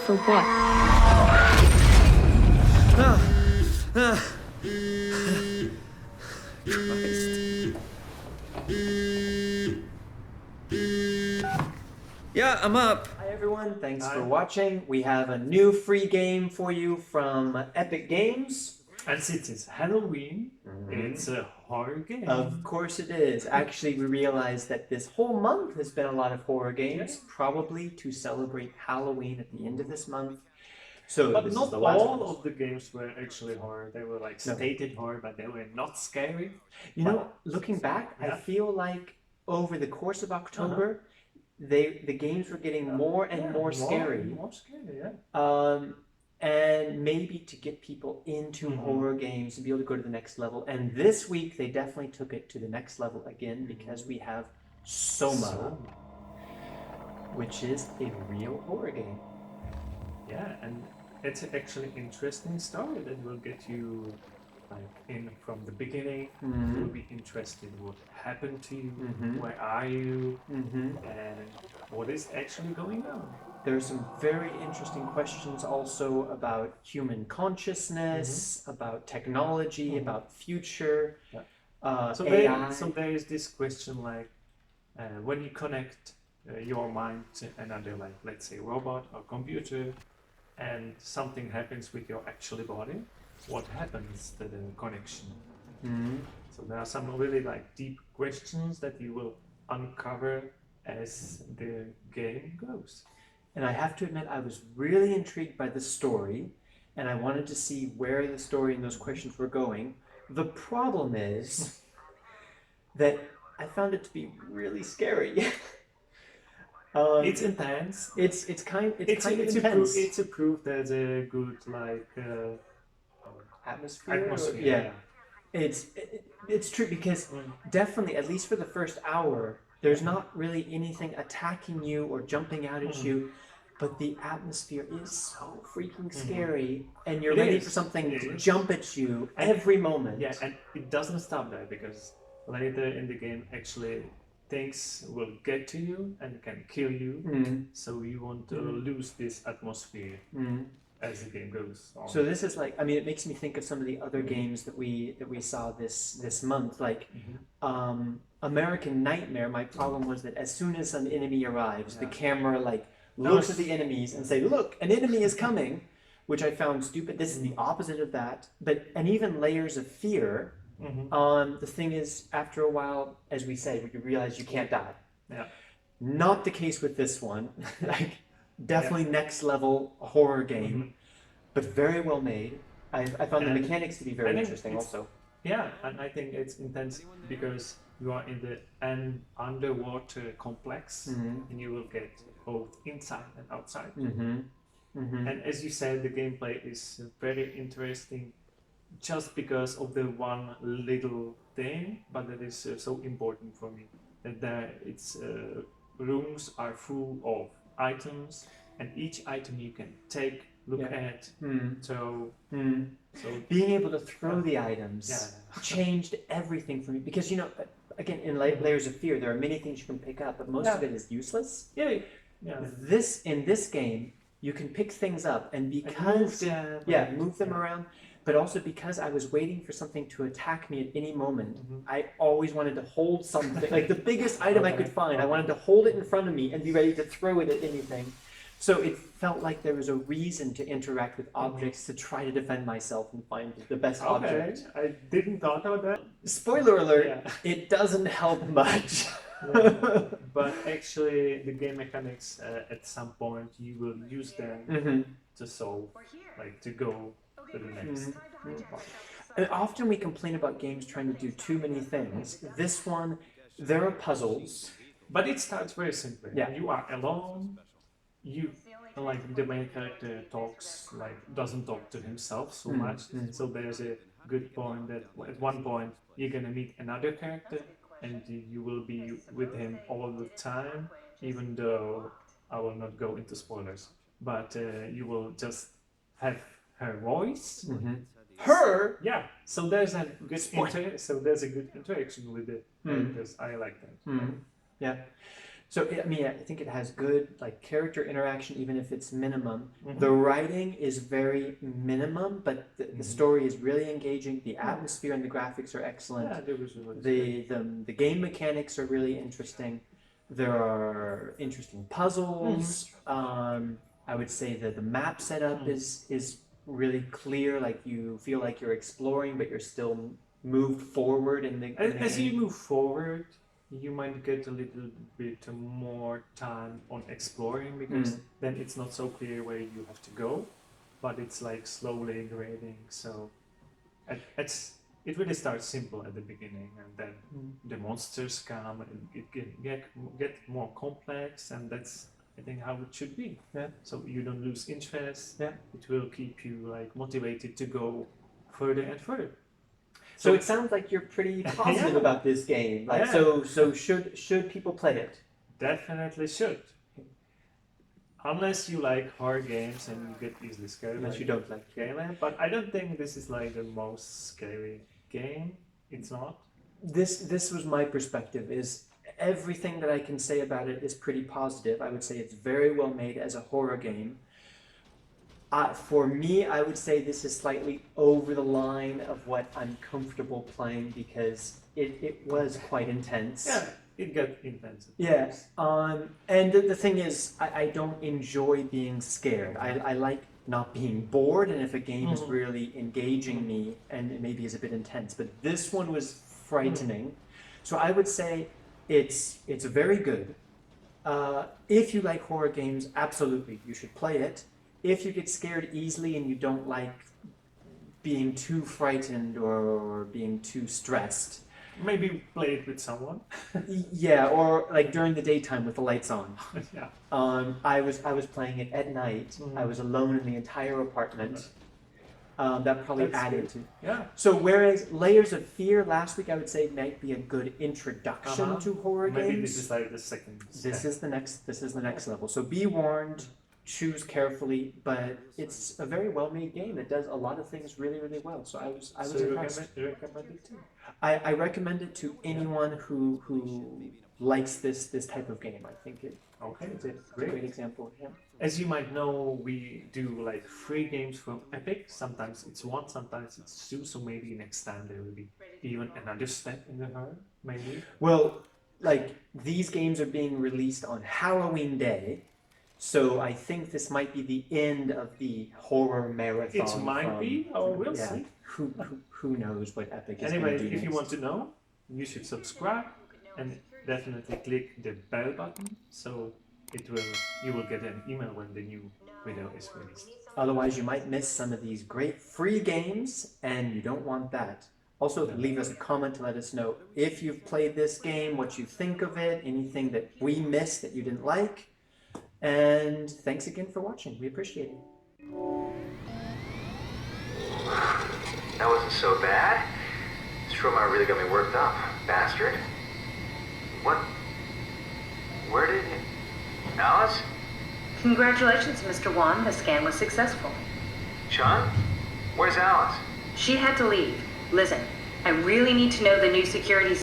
for what? Christ. Yeah, I'm up. Hi everyone, thanks for watching. We have a new free game for you from Epic Games. And since it's Halloween, it's a horror game. Of course it is. Actually, we realized that this whole month has been a lot of horror games, probably to celebrate Halloween at the end of this month. So, but this not is the last all one. of the games were actually horror. They were like stated horror, but they were not scary. You know, looking back, I feel like over the course of October, the games were getting more and more scary. More scary, yeah. And maybe to get people into horror games and be able to go to the next level. And this week they definitely took it to the next level again because we have SOMA, which is a real horror game. Yeah, and it's actually an interesting story that will get you like in from the beginning. You'll be interested what happened to you, where are you, and what is actually going on. There are some very interesting questions also about human consciousness, about technology, about future, AI. So there is this question like, when you connect your mind to another, like let's say robot or computer, and something happens with your actual body, what happens to the connection? So there are some really like deep questions that you will uncover as the game goes. And I have to admit, I was really intrigued by the story, and I wanted to see where the story and those questions were going. The problem is that I found it to be really scary. It's intense. It's kind of intense. It's a proof there's a good like atmosphere. Yeah. It's true because definitely, at least for the first hour, there's not really anything attacking you or jumping out at you, but the atmosphere is so freaking scary, and you're ready for something to jump at you every moment. Yeah, and it doesn't stop there because later in the game, actually, things will get to you and can kill you. So you want to lose this atmosphere as the game goes on. So this is like, I mean, it makes me think of some of the other games that we saw this month, like American Nightmare. My problem was that as soon as an enemy arrives, the camera like looks at the enemies and say, "Look, an enemy is coming," which I found stupid. This is the opposite of that. And even layers of fear. The thing is, after a while, as we say, you realize you can't die. Yeah. Not the case with this one. Like, definitely next level horror game, but very well made. I found the mechanics to be very interesting also. Yeah, and I think it's intense because you are in the underwater complex, and you will get both inside and outside. And as you said, the gameplay is very interesting just because of the one little thing, but that is so important for me. That rooms are full of items, and each item you can take, look at. So being able to throw the items changed everything for me, because, you know, again, in Layers of Fear, there are many things you can pick up, but most of it is useless. In this game, you can pick things up, and because move them around. But also because I was waiting for something to attack me at any moment, I always wanted to hold something, like the biggest item I could find. I wanted to hold it in front of me and be ready to throw it at anything. So it felt like there was a reason to interact with objects to try to defend myself and find the best object. I didn't thought about that. Spoiler alert, it doesn't help much. But actually, the game mechanics, at some point, you will use them to solve, like to go to the next part. And often we complain about games trying to do too many things. This one, there are puzzles. But it starts very simply. Yeah. You are alone. You, like, the main character doesn't talk to himself so much. So there's a good point that at one point you're gonna meet another character and you will be with him all the time, even though I will not go into spoilers. But you will just have her voice. Her? Yeah. So there's a good interaction with the characters. I like that. Yeah. So I mean, I think it has good like character interaction, even if it's minimum. Mhm. The writing is very minimum, but the story is really engaging. The atmosphere and the graphics are excellent. Yeah, there was a lot. The game mechanics are really interesting. There are interesting puzzles. I would say that the map setup is really clear. Like you feel like you're exploring, but you're still moved forward in the As game. you move forward, you might get a little bit more time on exploring because then it's not so clear where you have to go, but it's like slowly grading. So it really starts simple at the beginning, and then the monsters come and it get more complex, and that's I think how it should be. Yeah. So you don't lose interest. Yeah. It will keep you like motivated to go further and further. So it sounds like you're pretty positive about this game. Like so should people play it? Definitely should. Unless you like horror games and you get easily scared. Unless you don't like Galen, but I don't think this is like the most scary game. It's not. This was my perspective. Is everything that I can say about it is pretty positive. I would say it's very well made as a horror game. For me, I would say this is slightly over the line of what I'm comfortable playing because it was quite intense. Yeah, it got intense. Yeah. And the thing is, I don't enjoy being scared. I like not being bored, and if a game is really engaging me and it maybe is a bit intense. But this one was frightening. So I would say it's very good. If you like horror games, absolutely, you should play it. If you get scared easily and you don't like being too frightened or being too stressed, maybe play it with someone. yeah, or like during the daytime with the lights on. Yeah. I was playing it at night. I was alone in the entire apartment. That probably That's added good. to. Yeah. So whereas Layers of Fear last week, I would say might be a good introduction to horror games. Maybe this is like the second. This is the next level. So be warned. Choose carefully, but it's a very well-made game. It does a lot of things really, really well. So I was impressed. You recommend it too? I recommend it to anyone who likes this type of game. I think it's a great example. Yeah. As you might know, we do like free games from Epic. Sometimes it's one, sometimes it's two. So maybe next time there will be even another step in the horror. Maybe. Well, like these games are being released on Halloween Day. So I think this might be the end of the horror marathon. It might be, or we'll see. Who knows what Epic is Anyway, going to do if you next. want to know, you should subscribe and definitely click the bell button, so you will get an email when the new video is released. Otherwise, you might miss some of these great free games, and you don't want that. Also, leave us a comment to let us know if you've played this game, what you think of it, anything that we missed that you didn't like. And thanks again for watching. We appreciate it. That wasn't so bad. SOMA really got me worked up, bastard. What? Where did it? Alice? Congratulations, Mr. Wan. The scan was successful. Sean? Where's Alice? She had to leave. Listen, I really need to know the new security